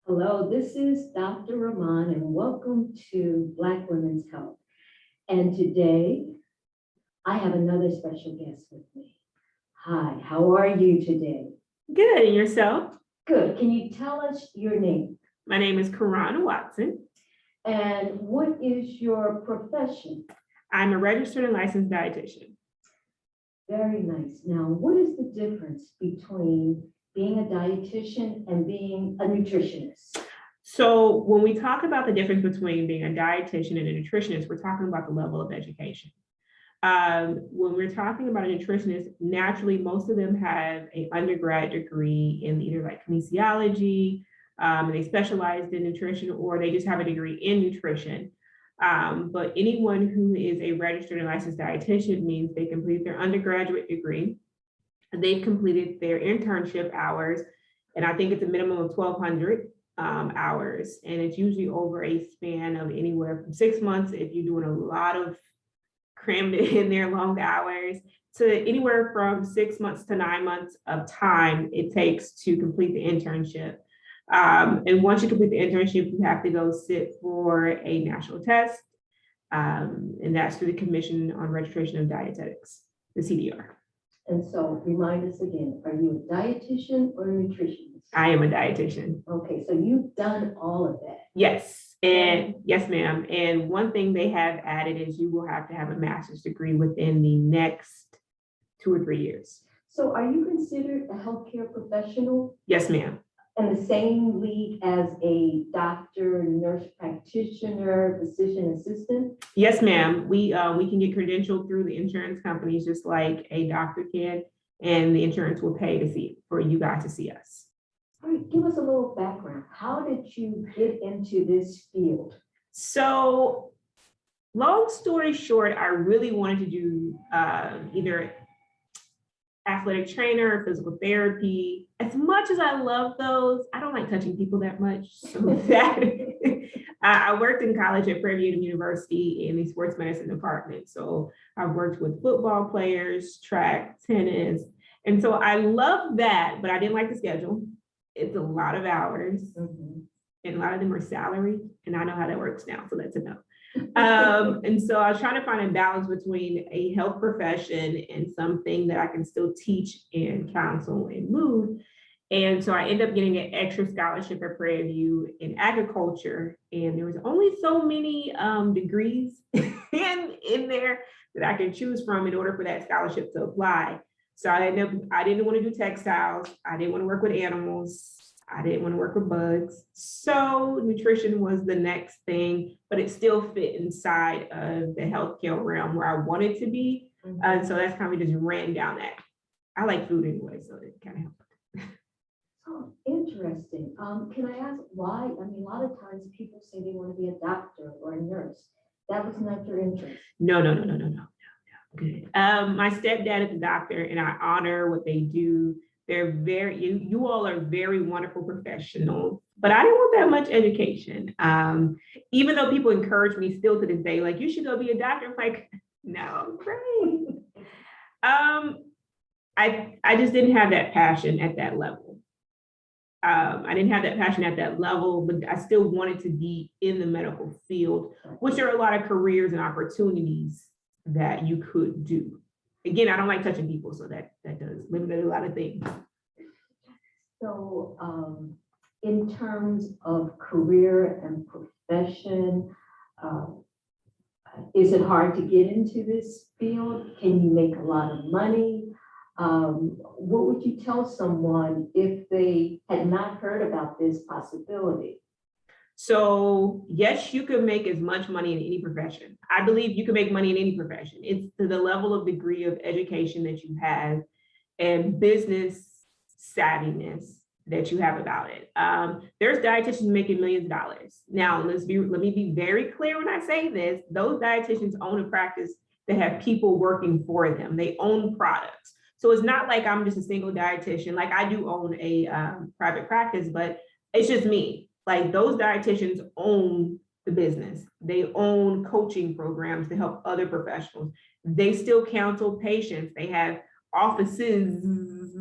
Hello, this is Dr. Rahman, and welcome to Black Women's Health. And today, I have another special guest with me. Hi, how are you today? Good, and yourself? Good. Can you tell us your name? My name is Karan Watson. And what is your profession? I'm a registered and licensed dietitian. Very nice. Now, what is the difference between being a dietitian and being a nutritionist? So when we talk about the difference between being a dietitian and a nutritionist, we're talking about the level of education. When we're talking about a nutritionist, naturally, most of them have an undergrad degree in either like kinesiology, and they specialized in nutrition, or they just have a degree in nutrition. But anyone who is a registered and licensed dietitian means they complete their undergraduate degree, they've completed their internship hours, and I think it's a minimum of 1,200 hours, and it's usually over a span of anywhere from 6 months if you're doing a lot of crammed in there long hours, to anywhere from 6 months to 9 months of time it takes to complete the internship. And once you complete the internship, you have to go sit for a national test, and that's through the Commission on Registration of Dietetics, the CDR. And so remind us again, are you a dietitian or a nutritionist? I am a dietitian. Okay, so you've done all of that. Yes, and yes, ma'am. And one thing they have added is you will have to have a master's degree within the next 2 or 3 years. So are you considered a healthcare professional Yes, ma'am. in the same league as a doctor, nurse practitioner, physician assistant? Yes, ma'am. We can get credentialed through the insurance companies just like a doctor can, and the insurance will pay to see for you guys to see us. All right, give us a little background. How did you get into this field? So, long story short, I really wanted to do either athletic trainer or physical therapy. As much as I love those, I don't like touching people that much. So that I worked in college at Prairie View University in the sports medicine department. So I've worked with football players, track, tennis. And so I love that, but I didn't like the schedule. It's a lot of hours, and a lot of them are salary, and I know how that works now, so that's a no. And so I was trying to find a balance between a health profession and something that I can still teach and counsel and move. And so I ended up getting an extra scholarship at Prairie View in agriculture, and there was only so many degrees in there that I could choose from in order for that scholarship to apply. So I didn't want to do textiles. I didn't want to work with animals. I didn't want to work with bugs. So nutrition was the next thing, but it still fit inside of the healthcare realm where I wanted to be. So that's kind of just ran down that. I like food anyway, so it kind of helped. Oh, interesting. Can I ask why? I mean, a lot of times people say they want to be a doctor or a nurse. That was not your interest. No. Good. My stepdad is a doctor, and I honor what they do. They're you all are very wonderful professionals, but I didn't want that much education. Even though people encourage me still to this day, like, you should go be a doctor. I'm like, no, great. I just didn't have that passion at that level. I didn't have that passion at that level, but I still wanted to be in the medical field, which there are a lot of careers and opportunities that you could do. Again, I don't like touching people, so that does limit a lot of things. So in terms of career and profession, is it hard to get into this field? Can you make a lot of money? What would you tell someone if they had not heard about this possibility? So yes, you can make as much money in any profession. I believe you can make money in any profession. It's to the level of degree of education that you have and business savviness that you have about it. There's dietitians making millions of dollars. Now, let me be very clear when I say this. Those dietitians own a practice that have people working for them. They own products. So it's not like I'm just a single dietitian. Like, I do own a private practice, but it's just me. Like, those dietitians own the business. They own coaching programs to help other professionals. They still counsel patients. They have offices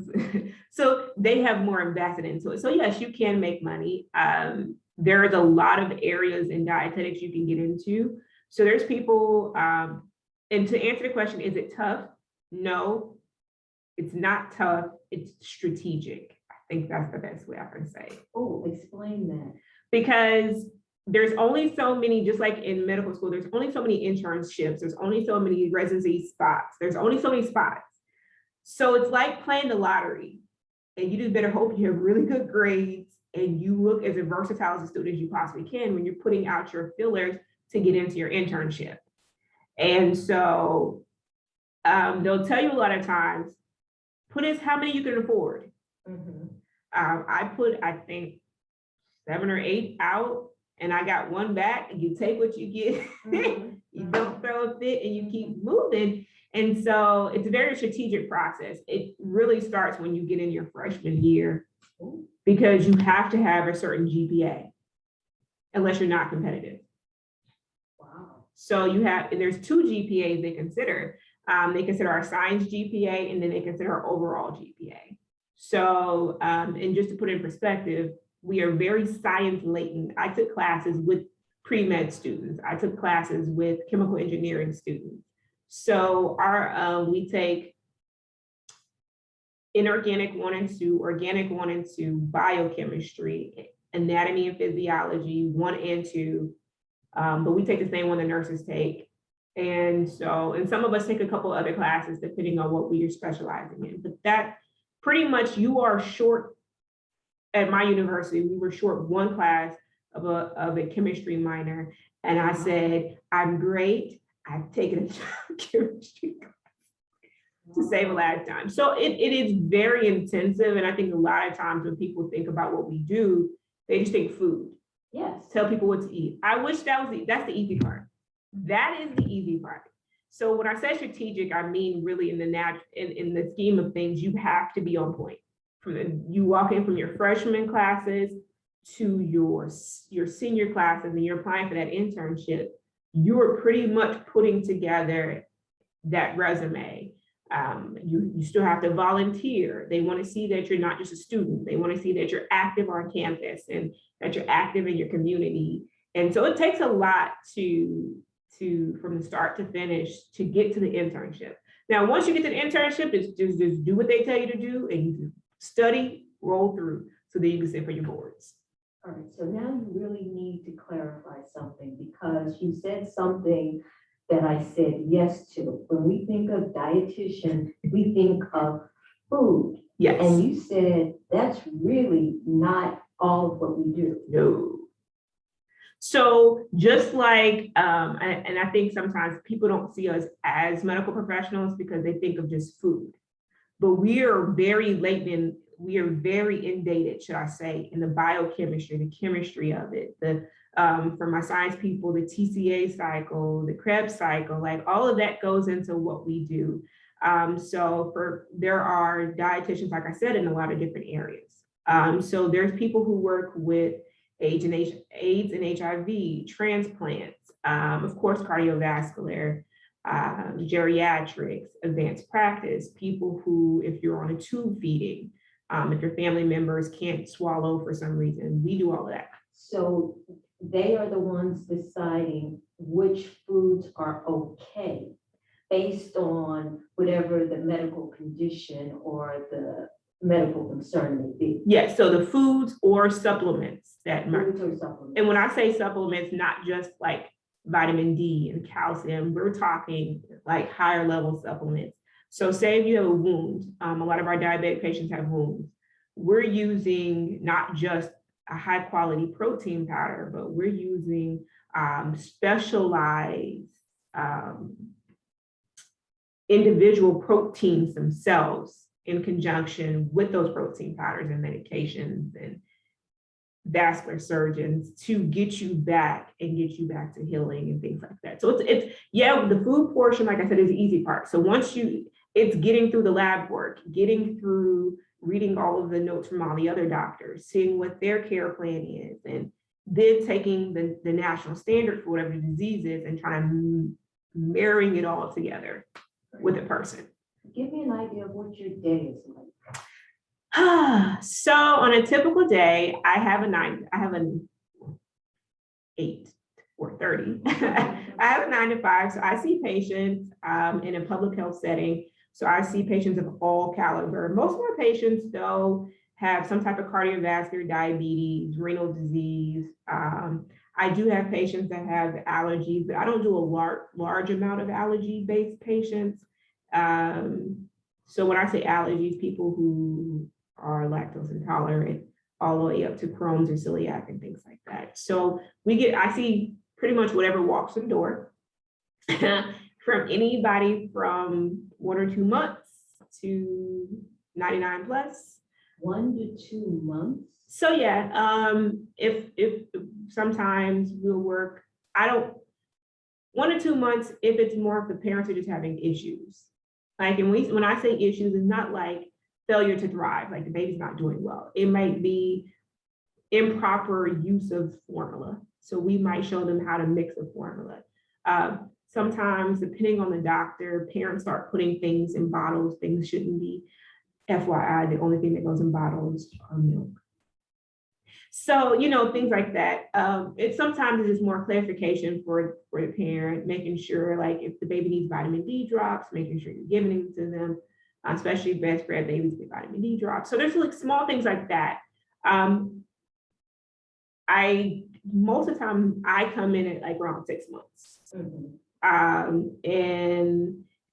So they have more invested into it. So yes, you can make money. There's a lot of areas in dietetics you can get into. So there's people, and to answer the question, is it tough? No, it's not tough. It's strategic. I think that's the best way I can say it. Oh, explain that. Because there's only so many, just like in medical school, there's only so many internships, there's only so many residency spots, there's only so many spots. So it's like playing the lottery, and you just better hope you have really good grades and you look as versatile as a student as you possibly can when you're putting out your fillers to get into your internship. And so they'll tell you a lot of times, put as how many you can afford. Mhm. I put, I think, 7 or 8 out, and I got 1 back, and you take what you get. Mhm. You don't throw a fit, and you keep moving. And so it's a very strategic process. It really starts when you get in your freshman year, because you have to have a certain GPA unless you're not competitive. Wow. So you have, and there's 2 GPAs they consider. They consider our science GPA, and then they consider our overall GPA. So, and just to put it in perspective, we are very science latent. I took classes with pre-med students. I took classes with chemical engineering students. So we take inorganic 1 and 2, organic 1 and 2, biochemistry, anatomy and physiology 1 and 2. But we take the same one the nurses take. And so, and some of us take a couple other classes depending on what we are specializing in. But that pretty much, you are short. At my university, we were short 1 class of a chemistry minor. And I said, I'm great. I've taken a chemistry class to save a lot of time. So it is very intensive. And I think a lot of times when people think about what we do, they just think food. Yes. Tell people what to eat. I wish that's the easy part. That is the easy part. So when I say strategic, I mean really in the scheme of things, you have to be on point. You walk in from your freshman classes to your senior classes, and you're applying for that internship, you're pretty much putting together that resume. You still have to volunteer. They want to see that you're not just a student. They want to see that you're active on campus and that you're active in your community. And so it takes a lot to from the start to finish to get to the internship. Now, once you get to the internship, it's just do what they tell you to do, and you study, roll through, so that you can sit for your boards. All right, so now you really need to clarify something, because you said something that I said yes to. When we think of dietitian, we think of food. Yes. And you said that's really not all of what we do. No. So just like, and I think sometimes people don't see us as medical professionals because they think of just food, but we are very latent, we are very inundated, should I say, in the biochemistry, the chemistry of it, for my science people, the TCA cycle, the Krebs cycle, like all of that goes into what we do. There are dietitians, like I said, in a lot of different areas. So there's people who work with AIDS and HIV, transplants, of course, cardiovascular, geriatrics, advanced practice, people who, if you're on a tube feeding, if your family members can't swallow for some reason, we do all of that. So they are the ones deciding which foods are okay based on whatever the medical condition or the medical concern may be. Yes, so the foods or supplements that Foods or supplements. And when I say supplements, not just like vitamin D and calcium, we're talking like higher level supplements. So say if you have a wound, a lot of our diabetic patients have wounds. We're using not just a high quality protein powder, but we're using specialized individual proteins themselves in conjunction with those protein powders and medications and vascular surgeons to get you back to healing and things like that. So it's yeah, the food portion, like I said, is the easy part. So it's getting through the lab work, getting through reading all of the notes from all the other doctors, seeing what their care plan is, and then taking the national standard for whatever the disease is and trying to marrying it all together with a person. Give me an idea of what your day is like. So on a typical day, I have an 8 or 30. I have a 9 to 5. So I see patients in a public health setting. So I see patients of all caliber. Most of my patients, though, have some type of cardiovascular diabetes, renal disease. I do have patients that have allergies, but I don't do a large amount of allergy-based patients. So when I say allergies, people who are lactose intolerant, all the way up to Crohn's or celiac and things like that. So I see pretty much whatever walks in the door, from anybody from 1 or 2 months to 99 plus. 1 to 2 months? So yeah, if sometimes we'll work, 1 or 2 months, if it's more of the parents are just having issues. Like, and when I say issues, it's not like failure to thrive, like the baby's not doing well. It might be improper use of formula. So we might show them how to mix a formula. Sometimes, depending on the doctor, parents start putting things in bottles, things shouldn't be. FYI, the only thing that goes in bottles are milk. So, things like that. It sometimes is just more clarification for the parent, making sure, like, if the baby needs vitamin D drops, making sure you're giving it to them, especially breastfed babies get vitamin D drops. So there's like small things like that. Most of the time I come in at like around 6 months.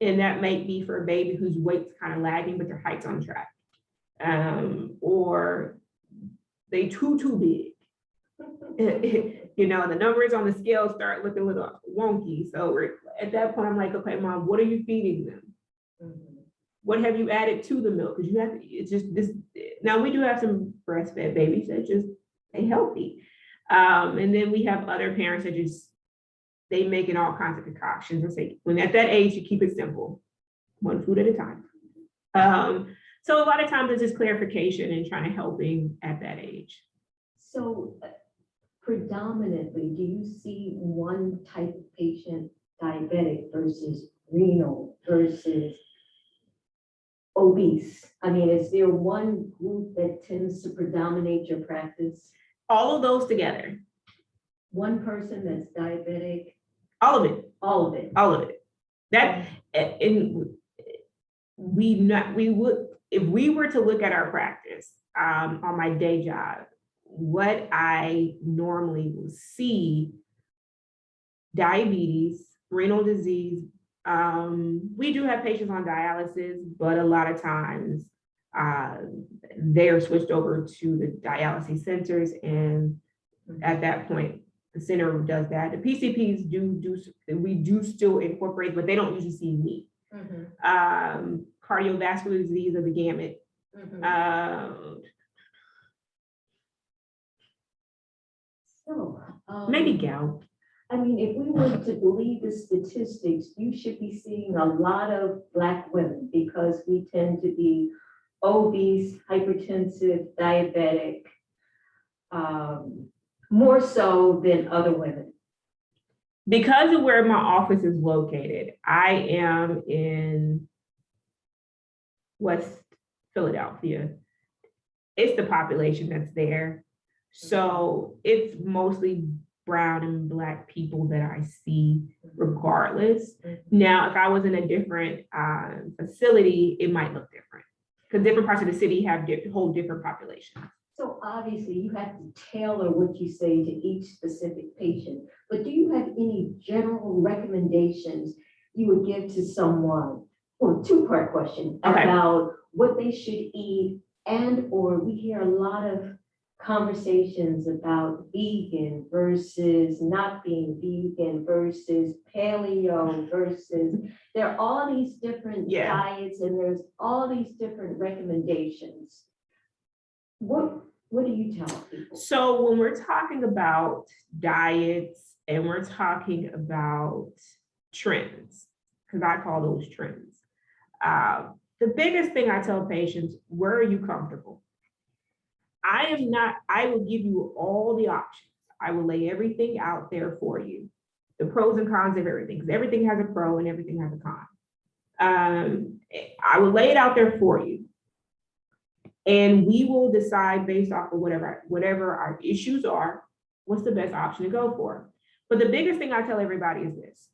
And that might be for a baby whose weight's kind of lagging, but their height's on track. Or they too big. The numbers on the scale start looking a little wonky. So at that point, I'm like, okay, Mom, what are you feeding them? What have you added to the milk? Because it's just this. Now we do have some breastfed babies that just stay healthy. And then we have other parents that they making all kinds of concoctions and say, when at that age, you keep it simple, 1 food at a time. So a lot of times it's just clarification and trying to helping at that age. So predominantly, do you see one type of patient, diabetic versus renal versus obese? I mean, is there one group that tends to predominate your practice? All of those together. One person that's diabetic? All of it. All of it. All of it. That, and we would, if we were to look at our practice on my day job, what I normally will see, diabetes, renal disease. We do have patients on dialysis, but a lot of times they are switched over to the dialysis centers, and at that point, the center does that. The PCPs we do still incorporate, but they don't usually see meat. Cardiovascular disease of the gamut. Maybe gout. I mean, if we were to believe the statistics, you should be seeing a lot of Black women because we tend to be obese, hypertensive, diabetic, more so than other women. Because of where my office is located, I am in West Philadelphia. It's the population that's there. So it's mostly brown and Black people that I see regardless. Now, if I was in a different facility, it might look different because different parts of the city have whole different populations. So obviously you have to tailor what you say to each specific patient, but do you have any general recommendations you would give to someone? Well, two-part question about what they should eat, or we hear a lot of conversations about vegan versus not being vegan versus paleo versus, there are all these different diets and there's all these different recommendations. What do you tell people? So when we're talking about diets and we're talking about trends, because I call those trends, the biggest thing I tell patients, where are you comfortable? I will give you all the options. I will lay everything out there for you, the pros and cons of everything, because everything has a pro and everything has a con. I will lay it out there for you. And we will decide based off of whatever our issues are, what's the best option to go for. But the biggest thing I tell everybody is this: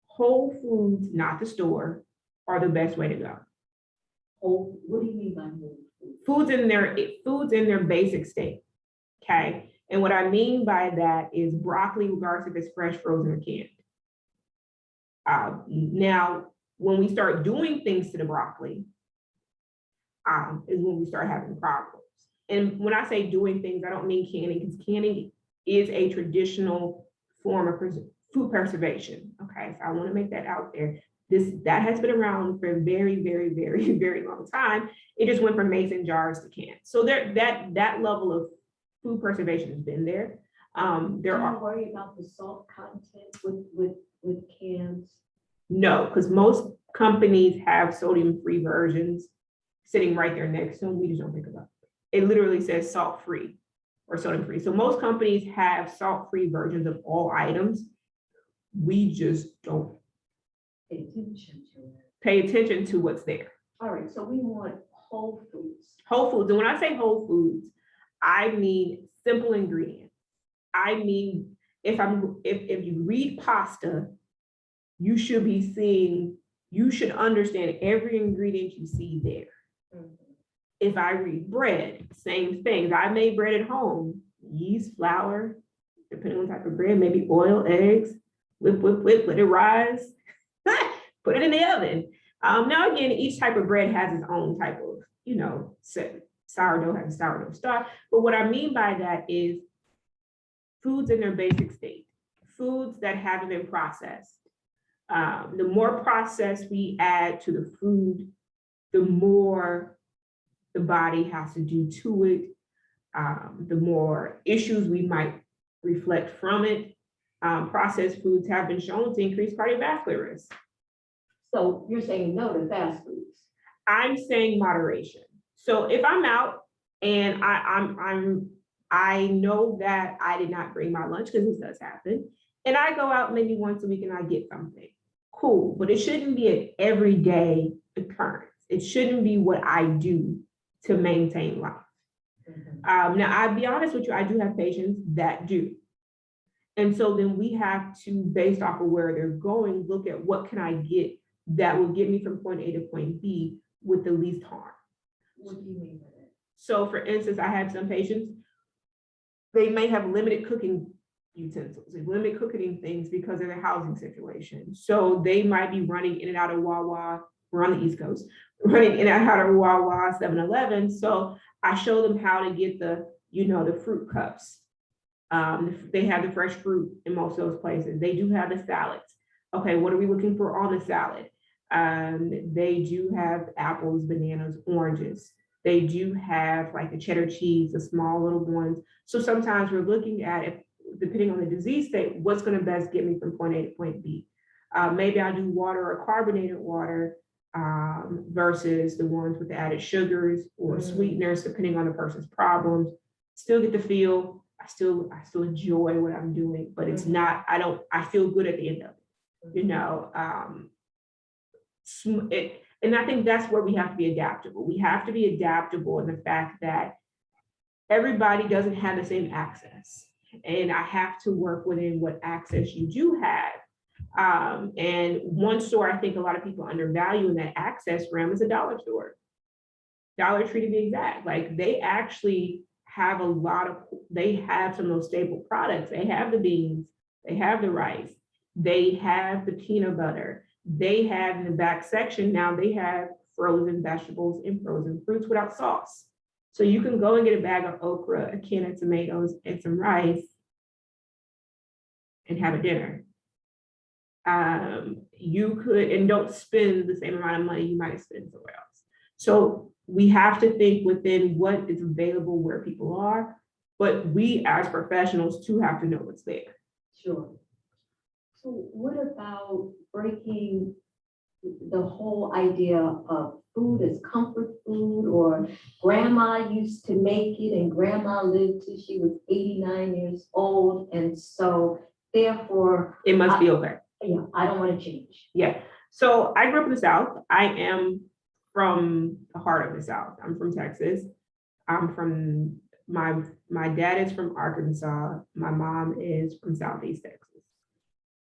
whole foods, not the store, are the best way to go. Oh, what do you mean by whole food? Foods in their basic state. Okay. And what I mean by that is broccoli, regardless if it's fresh, frozen, or canned. Now, when we start doing things to the broccoli, is when we start having problems. And when I say doing things, I don't mean canning, because canning is a traditional form of food preservation. Okay, so I want to make that out there. That has been around for a very, very, very, very long time. It just went from mason jars to cans. So that level of food preservation has been there. Do you worry about the salt content with cans? No, because most companies have sodium-free versions sitting right there next to them. We just don't think about it. It literally says salt-free or sodium-free. So most companies have salt-free versions of all items. We just don't pay attention to what's there. All right, so we want whole foods. Whole foods, and when I say whole foods, I mean simple ingredients. I mean, if you read pasta, you should understand every ingredient you see there. Mm-hmm. If I read bread, same thing. I made bread at home, yeast, flour, depending on the type of bread, maybe oil, eggs, whip, let it rise, put it in the oven. Now again, each type of bread has its own type of, sourdough has a sourdough starch. But what I mean by that is foods in their basic state, foods that haven't been processed. The more processed we add to the food, the more the body has to do to it, the more issues we might reflect from it. Processed foods have been shown to increase cardiovascular risk. So you're saying no to fast foods? I'm saying moderation. So if I'm out and I know that I did not bring my lunch, because this does happen, and I go out maybe once a week and I get something, cool, but it shouldn't be an everyday occurrence. It shouldn't be what I do to maintain life. Mm-hmm. Now, I'll be honest with you, I do have patients that do. And so then we have to, based off of where they're going, look at what can I get that will get me from point A to point B with the least harm. What do you mean by that? So for instance, I have some patients, they may have limited cooking utensils, limited cooking things because of their housing situation. So they might be running in and out of Wawa. We're on the East Coast, running in and out of Wawa, 7-Eleven. So I show them how to get the fruit cups. They have the fresh fruit in most of those places. They do have the salads. Okay, what are we looking for on the salad? They do have apples, bananas, oranges. They do have like the cheddar cheese, the small little ones. So sometimes we're looking at it, depending on the disease state, what's going to best get me from point A to point B. Maybe I do water or carbonated water versus the ones with the added sugars or sweeteners, depending on the person's problems. Still get the feel. I still enjoy what I'm doing, but it's not, I feel good at the end of it, and I think that's where we have to be adaptable. We have to be adaptable in the fact that everybody doesn't have the same access, and I have to work within what access you do have. And one store I think a lot of people undervalue in that access realm is a dollar store. Dollar Tree to be exact. Like they actually have they have some of those staple products. They have the beans, they have the rice, they have the peanut butter, they have in the back section now, they have frozen vegetables and frozen fruits without sauce. So you can go and get a bag of okra, a can of tomatoes, and some rice and have a dinner. You could, and don't spend the same amount of money you might spend somewhere else. So we have to think within what is available where people are, but we as professionals too have to know what's there. Sure. So what about breaking the whole idea of food as comfort food, or grandma used to make it and grandma lived till she was 89 years old, and so therefore it must be okay. Yeah, I don't want to change. Yeah. So I grew up in the South. I am from the heart of the South. I'm from Texas. I'm from my dad is from Arkansas. My mom is from Southeast Texas.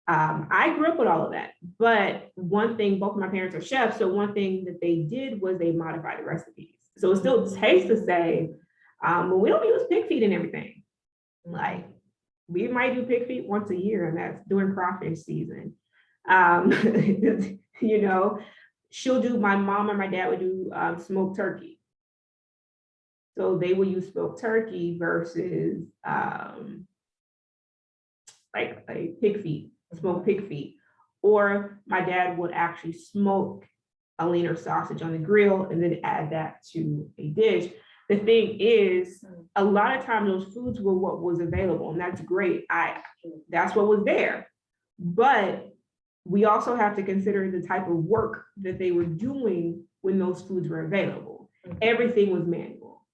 I grew up with all of that, but one thing, both of my parents are chefs, so one thing that they did was they modified the recipes. So it still tastes the same, but we don't use pig feet and everything. Like, we might do pig feet once a year, and that's during crawfish season. You know, my mom and my dad would do smoked turkey. So they will use smoked turkey versus like a pig feet, smoked pig feet. Or my dad would actually smoke a leaner sausage on the grill and then add that to a dish. The thing is, a lot of times those foods were what was available, and that's great. That's what was there. But we also have to consider the type of work that they were doing when those foods were available. Everything was manual.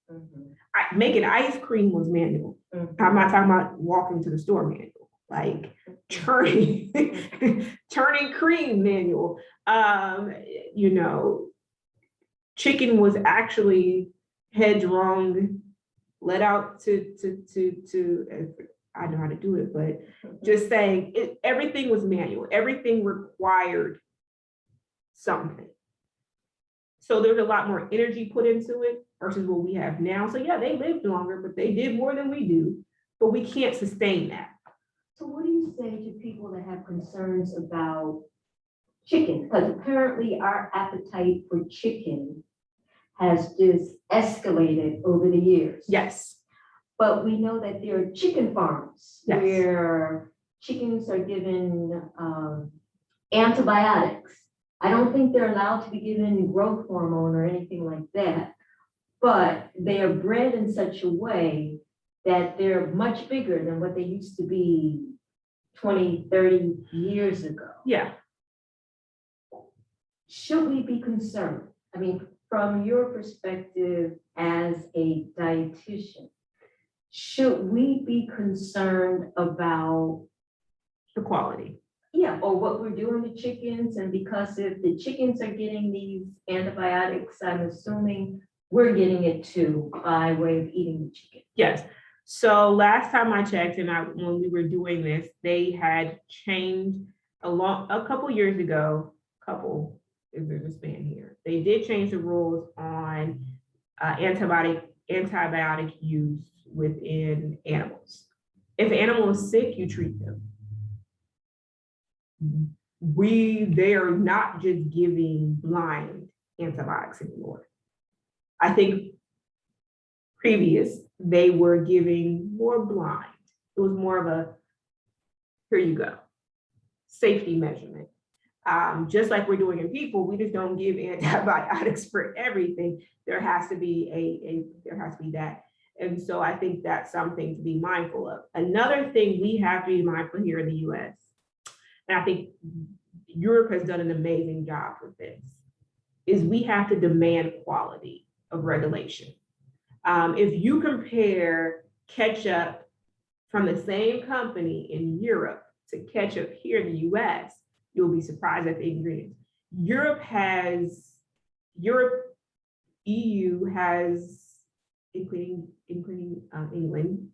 Making ice cream was manual. I'm not talking about walking to the store manual. Like turning cream manual. You know, chicken was actually headstrong, let out to I know how to do it, but just saying everything was manual. Everything required something. So there's a lot more energy put into it versus what we have now. So yeah, they lived longer, but they did more than we do, but we can't sustain that. So what do you say to people that have concerns about chicken? Because apparently our appetite for chicken has just escalated over the years. Yes. But we know that there are chicken farms where chickens are given antibiotics. I don't think they're allowed to be given growth hormone or anything like that, but they are bred in such a way that they're much bigger than what they used to be 20, 30 years ago. Yeah. Should we be concerned? I mean, from your perspective as a dietitian, should we be concerned about the quality? Yeah, or what we're doing to chickens, and because if the chickens are getting these antibiotics, I'm assuming we're getting it too by way of eating the chicken. Yes. So last time I checked, and when we were doing this, they had changed a couple years ago. Is there a span here? They did change the rules on antibiotic use within animals. If an animal is sick, you treat them. They are not just giving blind antibiotics anymore. I think previous, they were giving more blind. It was more of a, here you go, safety measurement. Just like we're doing in people, we just don't give antibiotics for everything. There has to be that. And so I think that's something to be mindful of. Another thing we have to be mindful here in the US, and I think Europe has done an amazing job with this, is we have to demand quality of regulation. If you compare ketchup from the same company in Europe to ketchup here in the US, you'll be surprised at the ingredients. EU has, including England,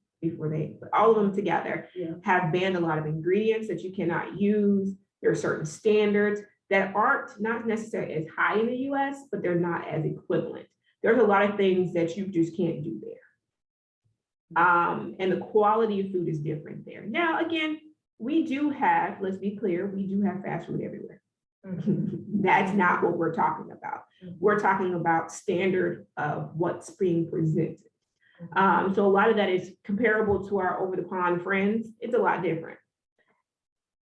but all of them together have banned a lot of ingredients that you cannot use. There are certain standards that aren't not necessarily as high in the US, but they're not as equivalent. There's a lot of things that you just can't do there. And the quality of food is different there. Now, again, we do have, let's be clear, we do have fast food everywhere. That's not what we're talking about. We're talking about standard of what's being presented. So a lot of that is comparable to our over the pond friends. It's a lot different.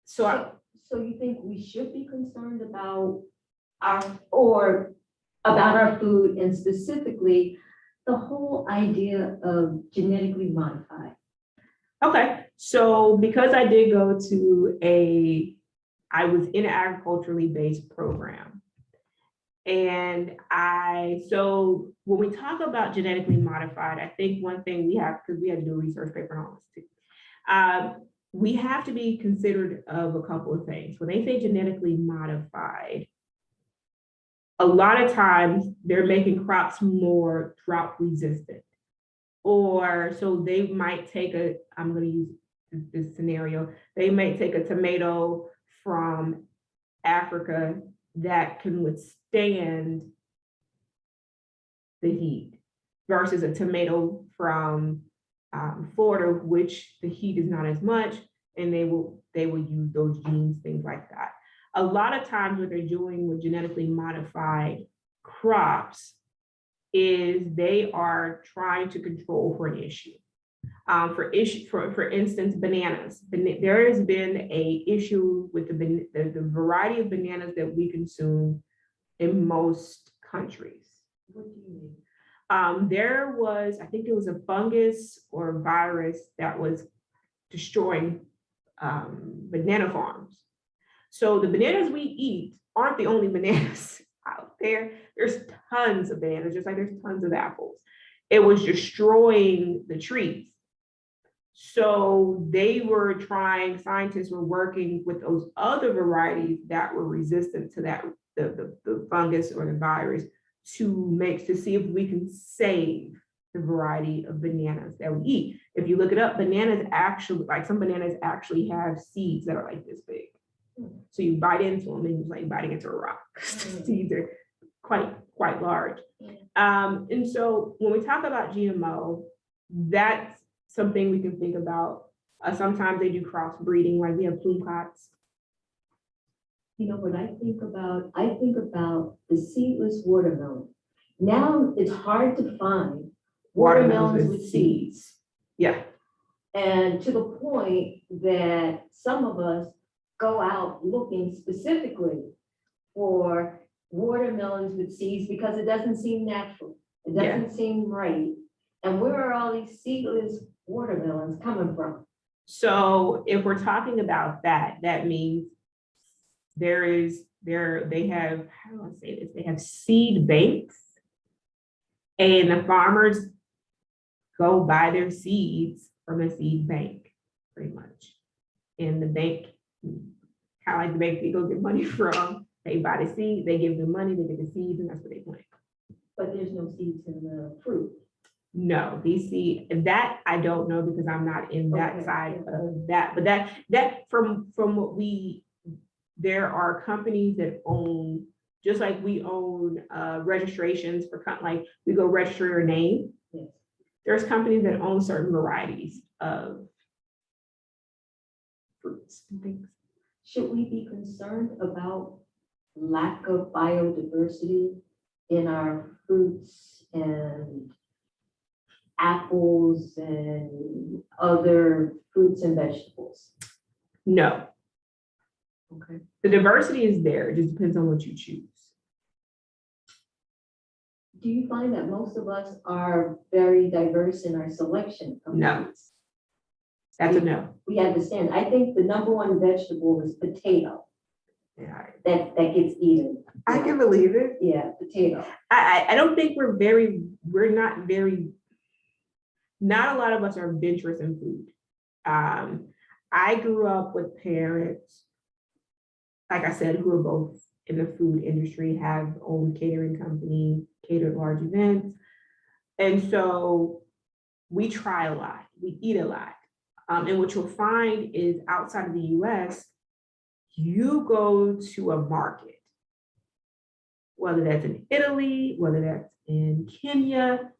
So you think we should be concerned about our food, and specifically the whole idea of genetically modified? Okay, so because I did go to I was in an agriculturally based program. And so when we talk about genetically modified, I think one thing we have, because we had to do a research paper on this too, we have to be considered of a couple of things. When they say genetically modified, a lot of times they're making crops more drought resistant. Or so they might take I'm going to use this scenario, they might take a tomato from Africa that can withstand the heat versus a tomato from Florida, which the heat is not as much, and they will use those genes, things like that. A lot of times what they're doing with genetically modified crops is they are trying to control for an issue. For instance, bananas. There has been a issue with the variety of bananas that we consume in most countries. What do you mean? There was, I think it was a fungus or virus that was destroying banana farms. So the bananas we eat aren't the only bananas out there. There's tons of bananas, just like there's tons of apples. It was destroying the trees. So scientists were working with those other varieties that were resistant to that, the fungus or the virus, to see if we can save the variety of bananas that we eat. If you look it up, bananas actually, like some bananas actually have seeds that are like this big. So you bite into them and it's like biting into a rock. Seeds are quite large. And so when we talk about GMO, that's something we can think about. Sometimes they do crossbreeding, like we have plume cots. You know what I think about? I think about the seedless watermelon. Now it's hard to find watermelons with seeds. Yeah. And to the point that some of us go out looking specifically for watermelons with seeds because it doesn't seem natural. It doesn't seem right. And where are all these seedless watermelons coming from? So if we're talking about that, that means they have, how do I say this? They have seed banks, and the farmers go buy their seeds from a seed bank, pretty much. And the bank, kind of like the bank they go get money from, they buy the seed, they give them money, they get the seeds, and that's what they plant. But there's no seeds in the fruit. No, these seeds, that I don't know because I'm not in that side of that. But that from what there are companies that own, just like we own registrations for, like we go register your name. Yes. There's companies that own certain varieties of fruits and things. Should we be concerned about lack of biodiversity in our fruits and apples and other fruits and vegetables? No. Okay. The diversity is there. It just depends on what you choose. Do you find that most of us are very diverse in our selection of No. foods? That's a no. We understand. I think the number one vegetable is potato. Yeah. That gets eaten. I can believe it. Yeah, potato. I don't think not a lot of us are adventurous in food. I grew up with parents, like I said, who are both in the food industry, have owned catering company, catered large events. And so we try a lot, we eat a lot. And what you'll find is outside of the US, you go to a market, whether that's in Italy, whether that's in Kenya,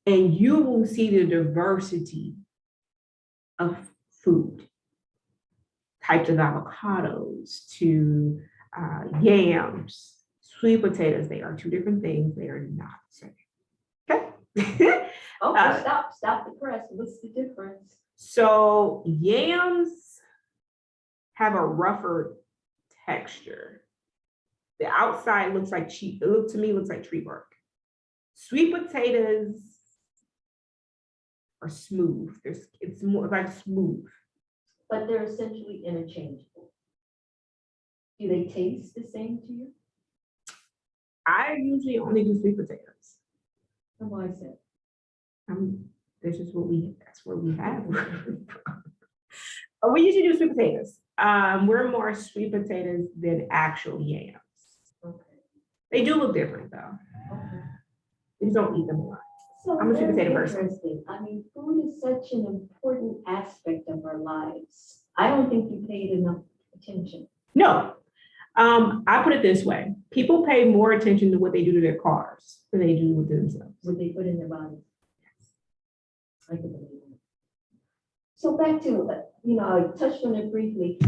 and you will see the diversity of food, types of avocados to yams, sweet potatoes. They are two different things. They are not the same. Okay. Okay, stop the press. What's the difference? So yams have a rougher texture. The outside looks like looks like tree bark. Sweet potatoes are smooth. It's more like smooth. But they're essentially interchangeable. Do they taste the same to you? I usually only do sweet potatoes. And why is that? That's just that's what we have. We usually do sweet potatoes. We're more sweet potatoes than actual yams. Okay. They do look different though. Okay. You just don't eat them a lot. So I'm a sweet very potato person. interesting. I mean, food is such an important aspect of our lives. I don't think you paid enough attention. No, I put it this way. People pay more attention to what they do to their cars than they do with themselves. What they put in their bodies. I can believe it. So back to, I touched on it briefly,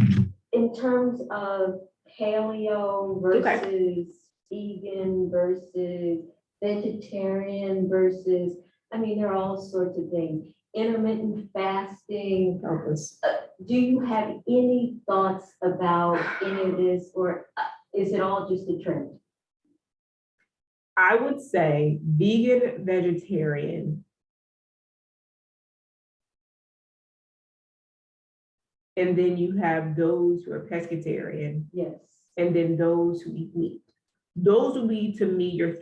in terms of paleo versus vegan versus vegetarian versus, I mean, there are all sorts of things. Intermittent fasting. Do you have any thoughts about any of this, or is it all just a trend? I would say vegan, vegetarian, and then you have those who are pescatarian, Yes. and then those who eat meat. Those would be, to me, your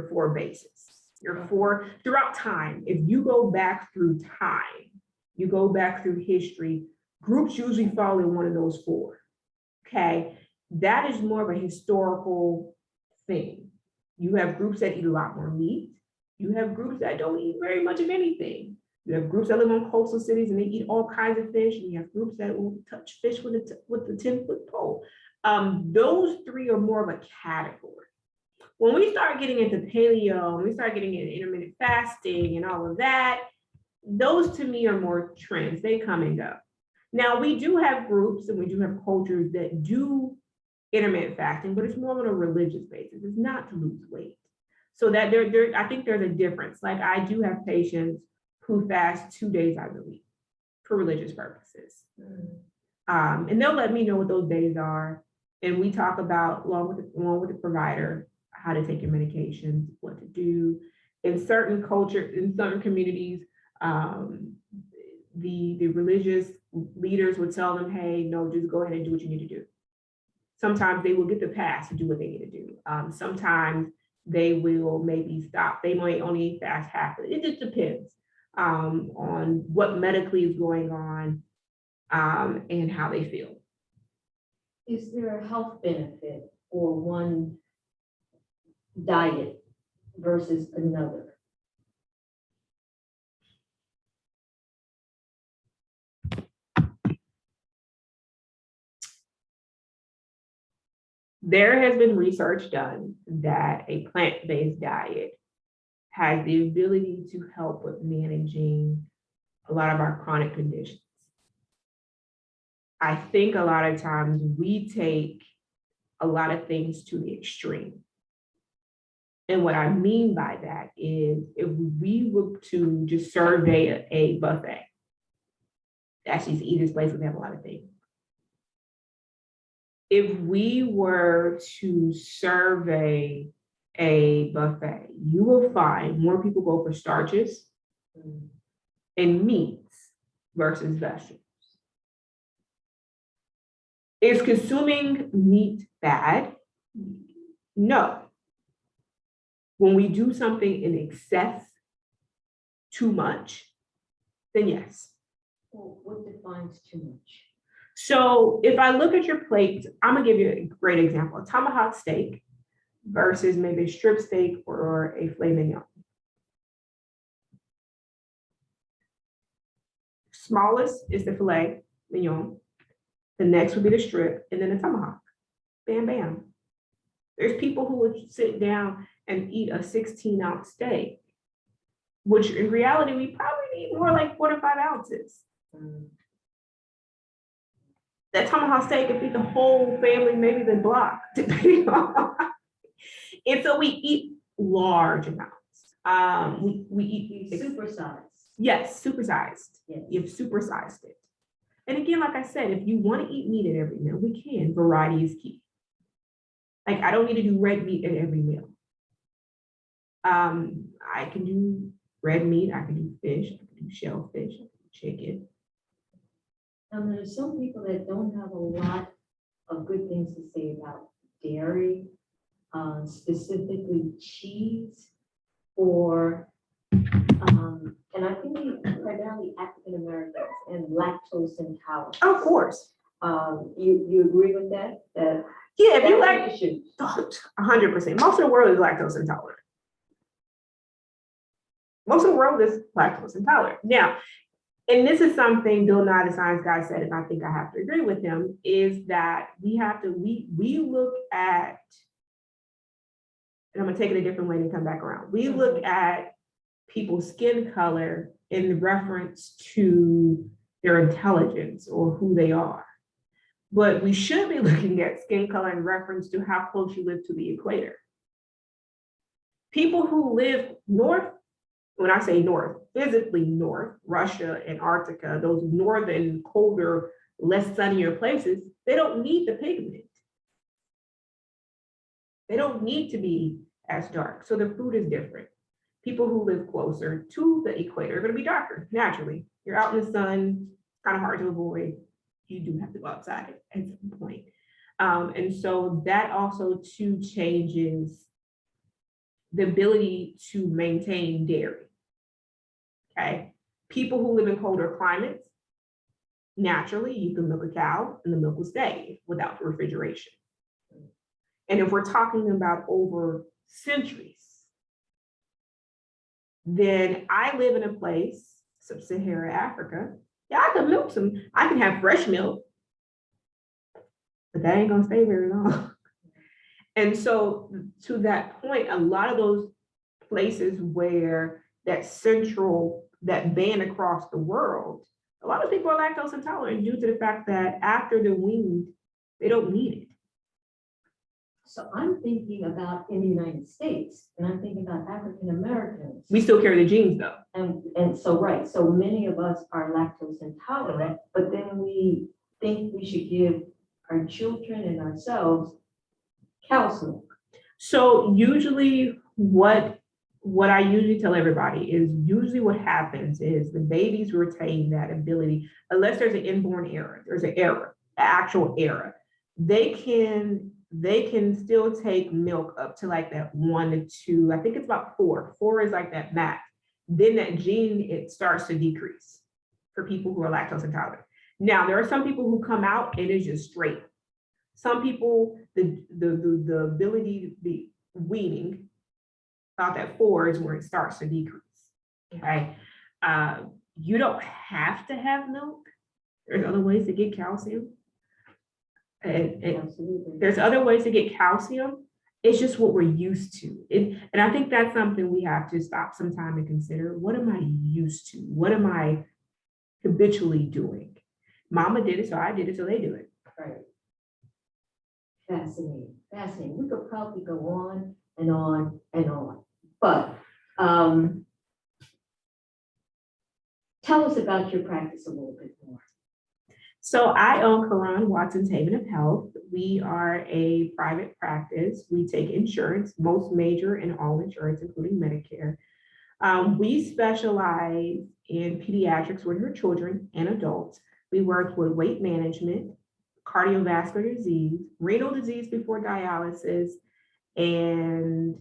four bases. Your four throughout time. If you go back through time, you go back through history, groups usually fall in one of those four. Okay, that is more of a historical thing. You have groups that eat a lot more meat. You have groups that don't eat very much of anything. You have groups that live on coastal cities and they eat all kinds of fish. And you have groups that will touch fish with the 10-foot pole. Those three are more of a category. When we start getting into paleo, when we start getting into intermittent fasting and all of that, those to me are more trends. They come and go. Now, we do have groups and we do have cultures that do intermittent fasting, but it's more on a religious basis. It's not to lose weight. So that I think there's a difference. Like I do have patients who fast 2 days out of the week for religious purposes. And they'll let me know what those days are. And we talk about, along with the provider, how to take your medications, what to do. In certain cultures, in certain communities, the religious leaders would tell them, hey, no, just go ahead and do what you need to do. Sometimes they will get the pass to do what they need to do. Sometimes they will maybe stop. They might only fast half. It just depends on what medically is going on and how they feel. Is there a health benefit for one diet versus another? There has been research done that a plant-based diet has the ability to help with managing a lot of our chronic conditions. I think a lot of times we take a lot of things to the extreme. And what I mean by that is if we were to just survey a buffet, actually it's the easiest place we have a lot of things. If we were to survey a buffet, you will find more people go for starches and meats versus vegetables. Is consuming meat bad? No. When we do something in excess, too much, then yes. Well, what defines too much? So if I look at your plate, I'm gonna give you a great example. A tomahawk steak versus maybe a strip steak or a filet mignon. Smallest is the filet mignon. The next would be the strip and then the tomahawk. Bam, bam. There's people who would sit down and eat a 16-ounce steak, which in reality, we probably need more like 4 to 5 ounces. That tomahawk steak could feed the whole family, maybe the block. And so we eat large amounts. We eat Supersized. Yes, supersized. Yes. You've supersized it. And again, like I said, if you want to eat meat at every meal, we can. Variety is key. Like I don't need to do red meat at every meal. I can do red meat, I can do fish, I can do shellfish, I can do chicken. There's some people that don't have a lot of good things to say about dairy, specifically cheese, or and I think primarily African Americans and lactose intolerance. Of course. You agree with that? That Yeah, if you that's like, an issue. 100%. Most of the world is lactose intolerant. Most of the world is lactose intolerant. Now, and this is something Bill Nye, the science guy, said, and I think I have to agree with him, is that we look at, and I'm gonna take it a different way and come back around. We look at people's skin color in reference to their intelligence or who they are. But we should be looking at skin color in reference to how close you live to the equator. People who live north, when I say north, physically north, Russia, Antarctica, those northern, colder, less sunnier places, they don't need the pigment. They don't need to be as dark. So the food is different. People who live closer to the equator are going to be darker, naturally. You're out in the sun, kind of hard to avoid. You do have to go outside at some point. And so that also too changes the ability to maintain dairy. Okay. People who live in colder climates, naturally, you can milk a cow and the milk will stay without the refrigeration. And if we're talking about over centuries, then I live in a place, sub-Saharan Africa. Yeah, I can have fresh milk, but that ain't gonna stay very long. And so to that point, a lot of those places where that band across the world, a lot of people are lactose intolerant due to the fact that after they're weaned, they don't need it. So I'm thinking about in the United States, and I'm thinking about African Americans. We still carry the genes though. And so, right, so many of us are lactose intolerant, but then we think we should give our children and ourselves cow's milk. So usually what I usually tell everybody is usually what happens is the babies retain that ability, unless there's an inborn error, there's an error, an actual error. They can still take milk up to like that 1 to 2, I think it's about 4. 4 is like that max. Then that gene, it starts to decrease for people who are lactose intolerant. Now, there are some people who come out and it's just straight. Some people, the ability to be weaning, about that 4 is where it starts to decrease, okay? You don't have to have milk. There's other ways to get calcium. And there's other ways to get calcium. It's just what we're used to. And I think that's something we have to stop some time and consider. What am I used to? What am I habitually doing? Mama did it, so I did it, so they do it. Right. Fascinating, fascinating. We could probably go on and on and on. But tell us about your practice a little bit more. So I own Karan Watson's Haven of Health. We are a private practice. We take insurance, most major and all insurance, including Medicare. We specialize in pediatrics with your children and adults. We work with weight management, cardiovascular disease, renal disease before dialysis, and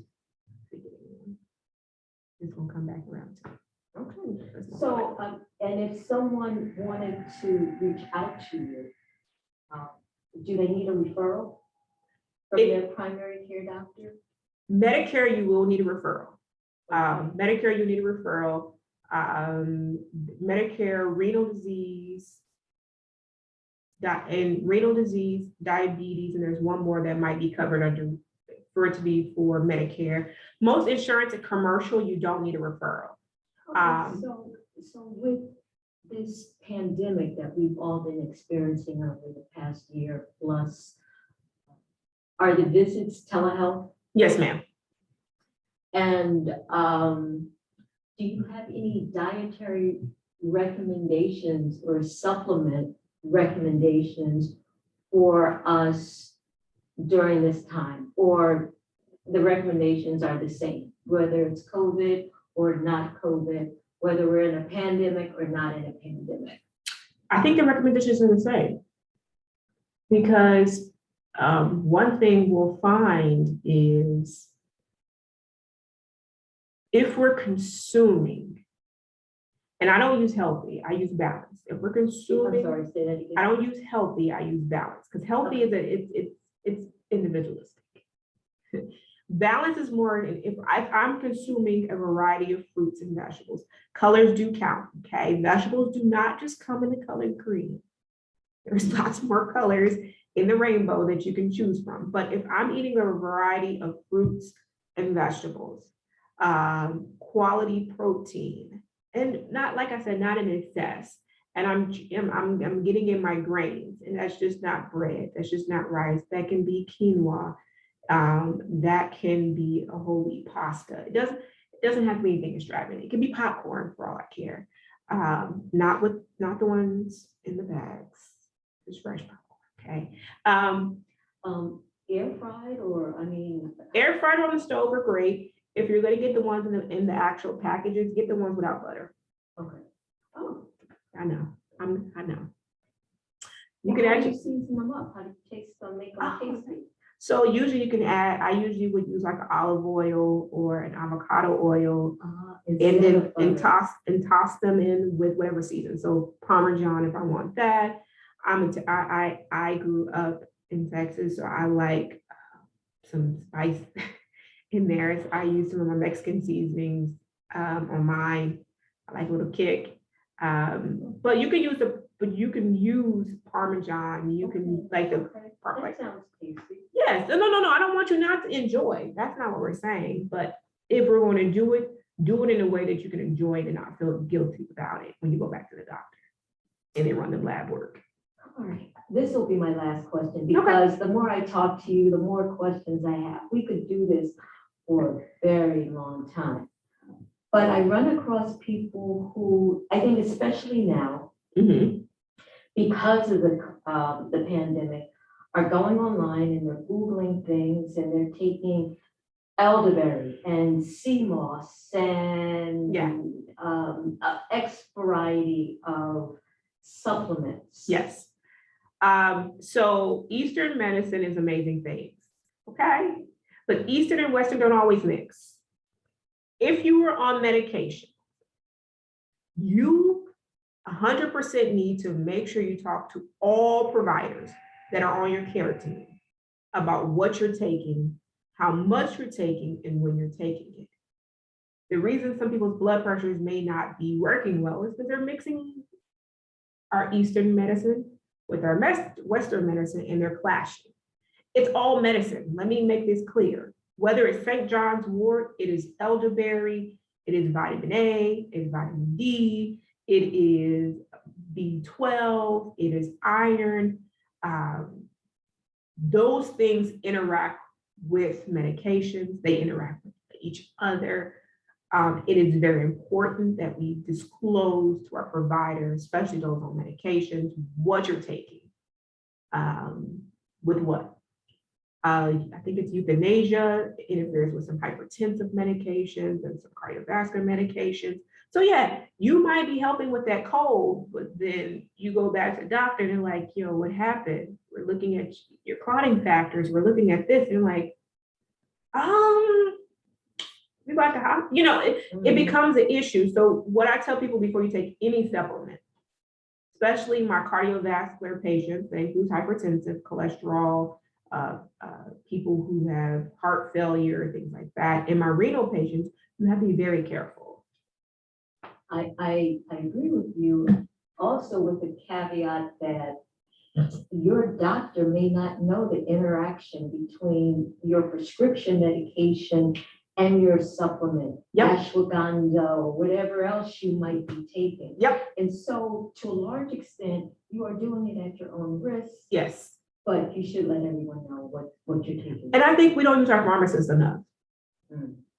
it's gonna come back around to. Okay. So, and if someone wanted to reach out to you, do they need a referral from their primary care doctor? Medicare, you will need a referral. Medicare, you need a referral. Medicare, renal disease, diabetes, and there's one more that might be covered under for it to be for Medicare. Most insurance and commercial, you don't need a referral. Okay, so with this pandemic that we've all been experiencing over the past year plus, are the visits telehealth? Yes, ma'am. And do you have any dietary recommendations or supplement recommendations for us during this time? Or the recommendations are the same, whether it's COVID or not COVID, whether we're in a pandemic or not in a pandemic? I think the recommendations are the same, because one thing we'll find is if we're consuming And I don't use healthy, I use balanced. If we're I'm consuming, sorry, say that again. I don't use healthy, I use balanced, because healthy is it's individualistic. Balance is more, if I'm consuming a variety of fruits and vegetables, colors do count, okay? Vegetables do not just come in the color green. There's lots more colors in the rainbow that you can choose from. But if I'm eating a variety of fruits and vegetables, quality protein, and not, like I said, not in excess, and I'm getting in my grains, and that's just not bread, that's just not rice, that can be quinoa, that can be a whole wheat pasta. It doesn't have to be anything extravagant. It can be popcorn for all I care. Not the ones in the bags, just fresh popcorn. Okay. Air fried, or Air fried on the stove are great. If you're going to get the ones in the actual packages, get the ones without butter. okay. Oh, I know. I know. You well, can how do actually you season them up? How do you taste them, make them tasty? So usually you can add, I usually would use like olive oil or an avocado oil, and toss them in with whatever season. So Parmesan if I want that. I grew up in Texas, so I like some spice in there. So I use some of my Mexican seasonings on mine. I like a little kick. But you can use Parmesan. You can like the That sounds tasty. Yes, no. I don't want you not to enjoy. That's not what we're saying. But if we're going to do it in a way that you can enjoy it and not feel guilty about it when you go back to the doctor and they run the lab work. All right, this will be my last question, because the more I talk to you, the more questions I have. We could do this for a very long time. But I run across people who, I think especially now, because of the pandemic, are going online and they're Googling things and they're taking elderberry and sea moss and X variety of supplements. Yes. So Eastern medicine is amazing things, okay? But Eastern and Western don't always mix. If you were on medication, you 100% need to make sure you talk to all providers that are on your care team about what you're taking, how much you're taking, and when you're taking it. The reason some people's blood pressures may not be working well is because they're mixing our Eastern medicine with our Western medicine and they're clashing. It's all medicine. Let me make this clear. Whether it's St. John's wort, it is elderberry, it is vitamin A, it is vitamin D, it is B12, it is iron. Those things interact with medications, they interact with each other. It is very important that we disclose to our providers, especially those on medications, what you're taking, with what. I think it's euthanasia, it interferes with some hypertensive medications and some cardiovascular medications. So yeah, you might be helping with that cold, but then you go back to the doctor and they're like, what happened? We're looking at your clotting factors, we're looking at this, and you're like, we about to, it becomes an issue. So what I tell people before you take any supplement, especially my cardiovascular patients, they include hypertensive, cholesterol, people who have heart failure, things like that, and my renal patients, you have to be very careful. I agree with you, also with the caveat that your doctor may not know the interaction between your prescription medication and your supplement, ashwagandha, or whatever else you might be taking. And so to a large extent, you are doing it at your own risk. Yes. But you should let everyone know what you're taking. And I think we don't use our pharmacists enough.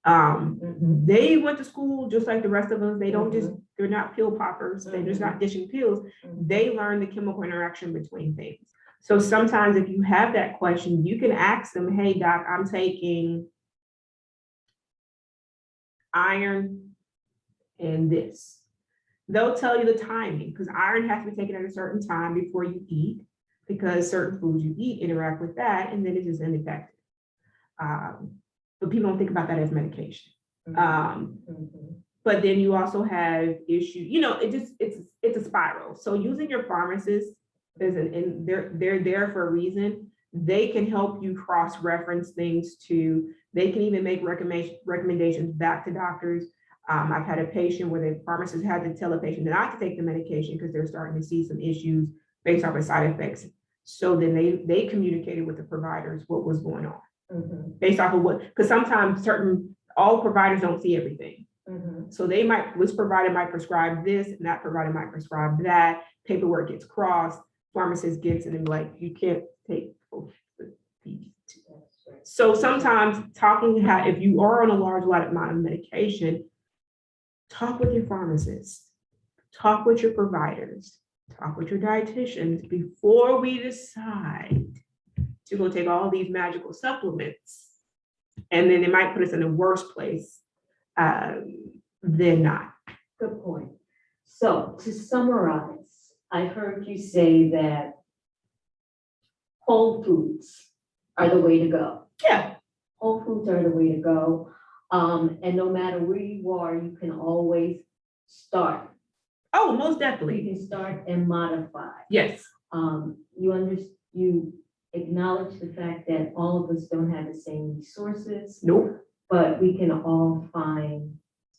They went to school just like the rest of us. They don't they're not pill poppers. They're just not dishing pills. They learn the chemical interaction between things. So sometimes if you have that question, you can ask them, hey doc, I'm taking iron and this. They'll tell you the timing, because iron has to be taken at a certain time before you eat, because certain foods you eat interact with that, and then it is ineffective. But people don't think about that as medication. But then you also have issues, it's a spiral. So using your pharmacist and they're there for a reason. They can help you cross-reference things they can even make recommendations back to doctors. I've had a patient where the pharmacist had to tell a patient not to take the medication because they're starting to see some issues based off of side effects. So then they communicated with the providers what was going on based off of because sometimes all providers don't see everything. So this provider might prescribe this and that provider might prescribe that. Paperwork gets crossed, pharmacist gets it and like, you can't take both of these. So sometimes if you are on a large amount of medication, talk with your pharmacist, talk with your providers, talk with your dietitians before we decide to go take all these magical supplements. And then it might put us in a worse place than not. Good point. So to summarize, I heard you say that whole foods are the way to go. Yeah. Whole foods are the way to go. And no matter where you are, you can always start. Oh, most definitely. You can start and modify. Yes. You acknowledge the fact that all of us don't have the same resources. Nope. But we can all find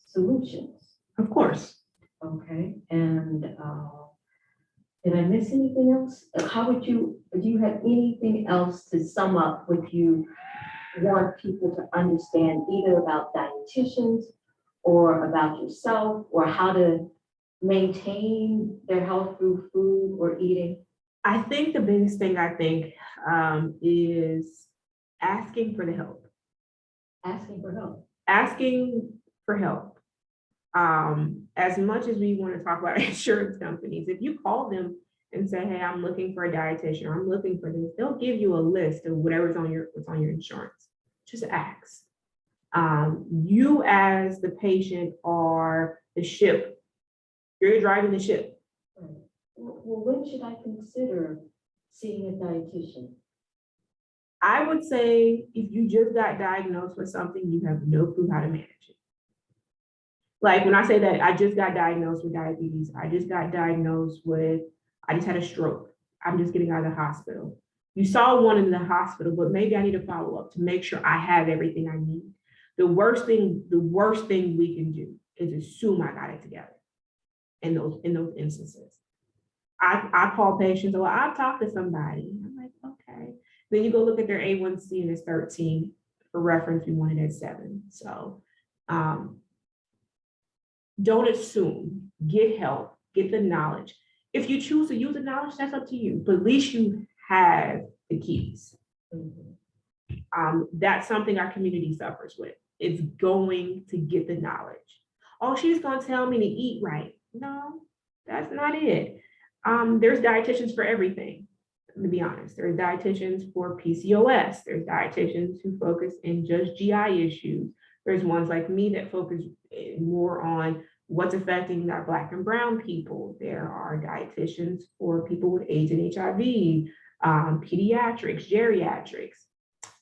solutions. Of course. Okay. And did I miss anything else? Do you have anything else to sum up what you want people to understand, either about dietitians or about yourself, or how to maintain their health through food or eating? I think the biggest thing is asking for the help. Asking for help. Asking for help. As much as we want to talk about insurance companies, if you call them and say, hey, I'm looking for a dietitian, or I'm looking for this, they'll give you a list of what's on your insurance. Just ask. You as the patient are the ship. You're driving the ship. Right. Well, when should I consider seeing a dietitian? I would say if you just got diagnosed with something, you have no clue how to manage it. Like when I say that, I just got diagnosed with diabetes. I just had a stroke. I'm just getting out of the hospital. You saw one in the hospital, but maybe I need to follow up to make sure I have everything I need. The worst thing we can do is assume I got it together in those instances. I call patients, well, I've talked to somebody. I'm like, okay. Then you go look at their A1C and it's 13. For reference, we want it at 7. So don't assume, get help, get the knowledge. If you choose to use the knowledge, that's up to you, but at least you have the keys. That's something our community suffers with. It's going to get the knowledge. Oh, she's going to tell me to eat right. No, that's not it. There's dietitians for everything, to be honest. There's dietitians for PCOS. There's dietitians who focus in just GI issues. There's ones like me that focus more on what's affecting our Black and brown people. There are dietitians for people with AIDS and HIV, pediatrics, geriatrics.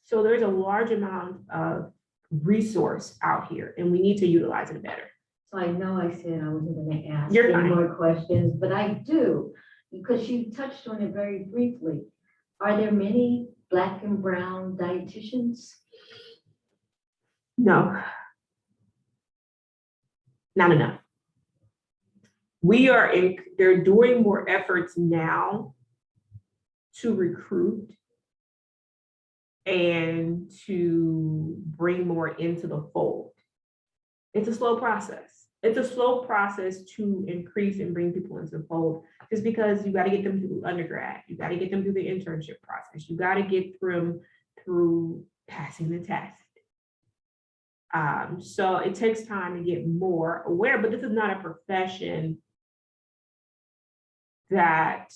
So there's a large amount of resource out here and we need to utilize it better. So I know I said I wasn't going to ask You're any fine. more questions, but I do, because you touched on it very briefly. Are there many Black and brown dietitians? No, not enough. They're doing more efforts now to recruit and to bring more into the fold. It's a slow process. It's a slow process to increase and bring people into the fold, just because you got to get them through undergrad. You got to get them through the internship process. You got to get them through passing the test. So it takes time to get more aware, but this is not a profession that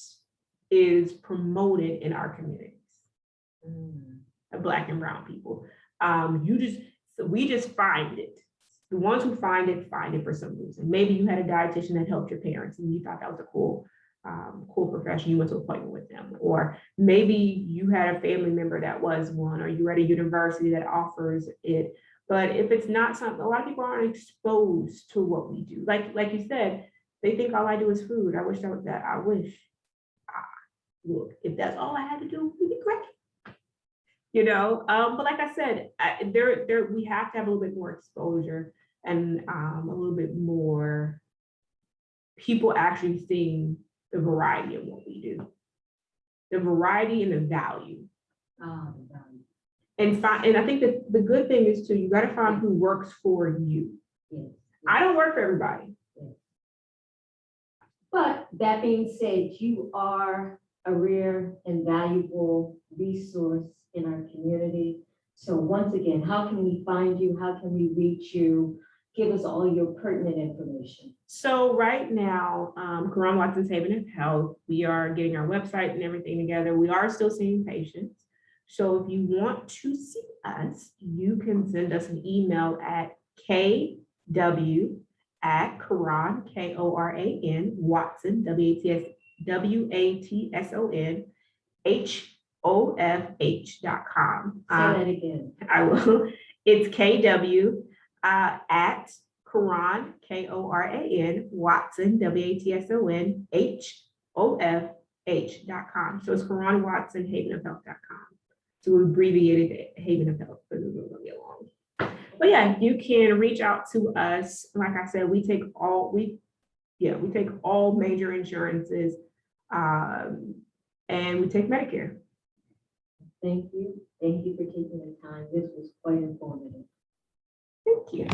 is promoted in our communities, Black and brown people. We just find it. The ones who find it for some reason. Maybe you had a dietitian that helped your parents and you thought that was a cool profession. You went to an appointment with them. Or maybe you had a family member that was one, or you're at a university that offers it, But if it's not something, a lot of people aren't exposed to what we do. Like you said, they think all I do is food. I wish that was that. I wish. Look, if that's all I had to do, it'd be great. You know, but like I said, we have to have a little bit more exposure and a little bit more people actually seeing the variety of what we do, the variety and the value. And I think that the good thing is too, you got to find who works for you. Yes. I don't work for everybody. Yes. But that being said, you are a rare and valuable resource in our community. So once again, how can we find you? How can we reach you? Give us all your pertinent information. So right now, Karan Watson's Haven of Health, we are getting our website and everything together. We are still seeing patients. So if you want to see us, you can send us an email at kw@Karan, Koran, Watson, WATSON, HOFH.com. Say that again. I will. It's KW at Karan, KORAN, Watson, WATSON, HOFH.com. So it's Karan Watson, havenofhealth.com. So we abbreviated Haven of Health because it's going to be long. But yeah, you can reach out to us. Like I said, we take all major insurances, and we take Medicare. Thank you. Thank you for taking the time. This was quite informative. Thank you.